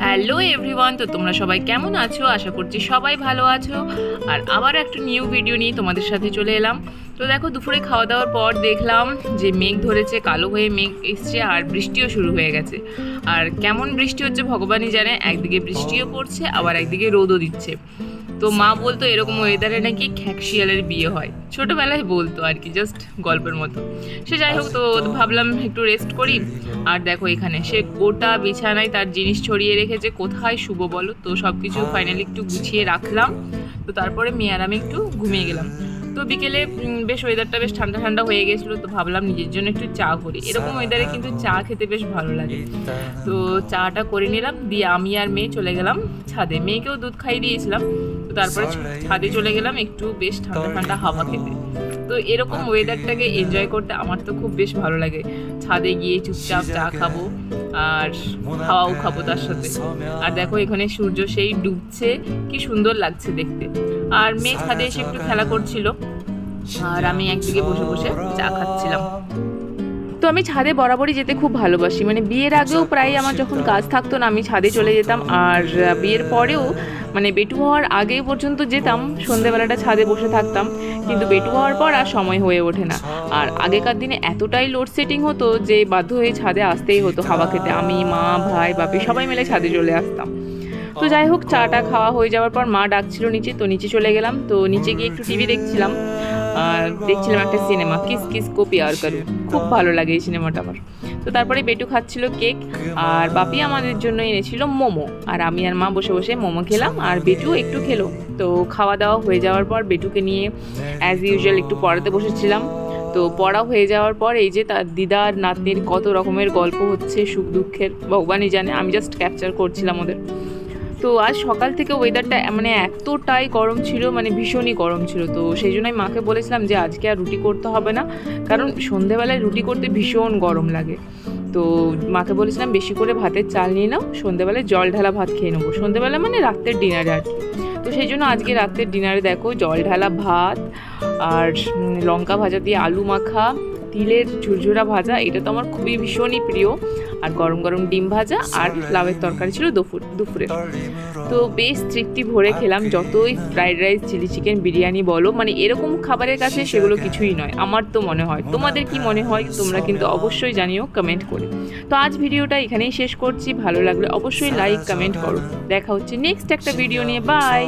Hello everyone, তো তোমরা সবাই কেমন আছো? আশা করছি সবাই ভালো আছো। আর আবার একটা নিউ ভিডিও নিয়ে তোমাদের সাথে চলে এলাম। তো দেখো, দুপুরে খাওয়া দাওয়ার পর দেখলাম যে মেঘ ধরেছে, কালো হয়ে মেঘ এসছে আর বৃষ্টিও শুরু হয়ে গেছে। আর কেমন বৃষ্টি হচ্ছে ভগবানই জানে, একদিকে বৃষ্টিও পড়ছে আবার একদিকে রোদও দিচ্ছে। তো মা বলতো এরকম ওয়েদারে নাকি খ্যাকশিয়ালের বিয়ে হয়, ছোটোবেলায় বলতো আর কি, জাস্ট গল্পের মতো। সে যাই হোক, তো ভাবলাম একটু রেস্ট করি। আর দেখো এখানে সে গোটা বিছানায় তার জিনিস ছড়িয়ে রেখেছে, কোথায় শুভ বলো? তো সব কিছু ফাইনালি একটু গুছিয়ে রাখলাম। তো তারপরে মেয়ে আর আমি একটু ঘুমিয়ে গেলাম। তো বিকেলে বেশ ওয়েদারটা বেশ ঠান্ডা ঠান্ডা হয়ে গেছিলো, তো ভাবলাম নিজের জন্য একটু চা করি। এরকম ওয়েদারে কিন্তু চা খেতে বেশ ভালো লাগে। তো চাটা করে নিলাম, দিয়ে আমি আর মেয়ে চলে গেলাম ছাদে। মেয়েকেও দুধ খাইয়ে দিয়েছিলাম। তো তারপরে ছাদে চলে গেলাম একটু বেশ ঠান্ডা ঠান্ডা হাওয়া খেতে। তো এরকম ওয়েদারটাকে এনজয় করতে আমার তো খুব বেশ ভালো লাগে। ছাদে গিয়ে চুপচাপ চা খাবো আর হাওয়াও খাবো তার সাথে। আর দেখো এখানে সূর্য সেই ডুবছে, কি সুন্দর লাগছে দেখতে। আর মেয়ে ছাদে এসে একটু খেলা করছিল আর আমি একদিকে বসে বসে চা খাচ্ছিলাম। তো আমি ছাদে বরাবরই যেতে খুব ভালোবাসি, মানে বিয়ের আগেও প্রায় আমার যখন কাজ থাকতো না আমি ছাদে চলে যেতাম। আর বিয়ের পরেও মানে বেটু হওয়ার আগে পর্যন্ত যেতাম, সন্ধেবেলাটা ছাদে বসে থাকতাম। কিন্তু বেটু হওয়ার পর আর সময় হয়ে ওঠে না। আর আগেকার দিনে এতটাই লোডশেডিং হতো যে বাধ্য হয়ে ছাদে আসতেই হতো হাওয়া খেতে। আমি, মা, ভাই, বাপি সবাই মিলে ছাদে চলে আসতাম। তো যাই হোক, চাটা খাওয়া হয়ে যাওয়ার পর মা ডাকছিল নিচে, তো নিচে চলে গেলাম। তো নিচে গিয়ে একটু টিভি দেখছিলাম আর দেখছিলাম একটা সিনেমা, কিস কিস কো প্যার করু। খুব ভালো লাগে এই সিনেমাটা আমার। তো তারপরে বেটু খাচ্ছিল কেক আর বাপি আমাদের জন্য এনেছিল মোমো। আর আমি আর মা বসে বসে মোমো খেলাম আর বেটু একটু খেলো। তো খাওয়া দাওয়া হয়ে যাওয়ার পর বেটুকে নিয়ে অ্যাজ ইউজুয়াল একটু পড়াতে বসেছিলাম। তো পড়া হয়ে যাওয়ার পর এই যে তার দিদা আর নাতনির কত রকমের গল্প হচ্ছে, সুখ দুঃখের, ভগবানই জানে, আমি জাস্ট ক্যাপচার করছিলাম ওদের। তো আজ সকাল থেকে ওয়েদারটা মানে এতটাই গরম ছিল, মানে ভীষণই গরম ছিল। তো সেই জন্যই মাকে বলেছিলাম যে আজকে আর রুটি করতে হবে না, কারণ সন্ধেবেলায় রুটি করতে ভীষণ গরম লাগে। তো মাকে বলেছিলাম বেশি করে ভাতের চাল নিয়ে নাও, সন্ধেবেলায় জল ঢালা ভাত খেয়ে নেবো। সন্ধেবেলা মানে রাত্রের ডিনারে আর কি। তো সেই জন্য আজকে রাত্রের ডিনারে দেখো জল ঢালা ভাত আর লঙ্কা ভাজা দিয়ে আলু মাখা, তিলের ঝুরঝুরা ভাজা, এটা তো আমার খুবই ভীষণই প্রিয়। আর গরম গরম ডিম ভাজা আর লাউয়ের তরকারি ছিল দুপুরে। তো বেশ তৃপ্তি ভরে খেলাম। যতই fried rice, chilli chicken, biryani বলো, মানে এরকম খাবারের কাছে সেগুলো কিছুই নয় আমার তো মনে হয়। তোমাদের কি মনে হয় তোমরা কিন্তু অবশ্যই জানিও কমেন্ট করে। তো আজ ভিডিওটা এখানেই শেষ করছি। ভালো লাগলে অবশ্যই লাইক কমেন্ট করো। দেখা হচ্ছে নেক্সট একটা ভিডিও নিয়ে। বাই।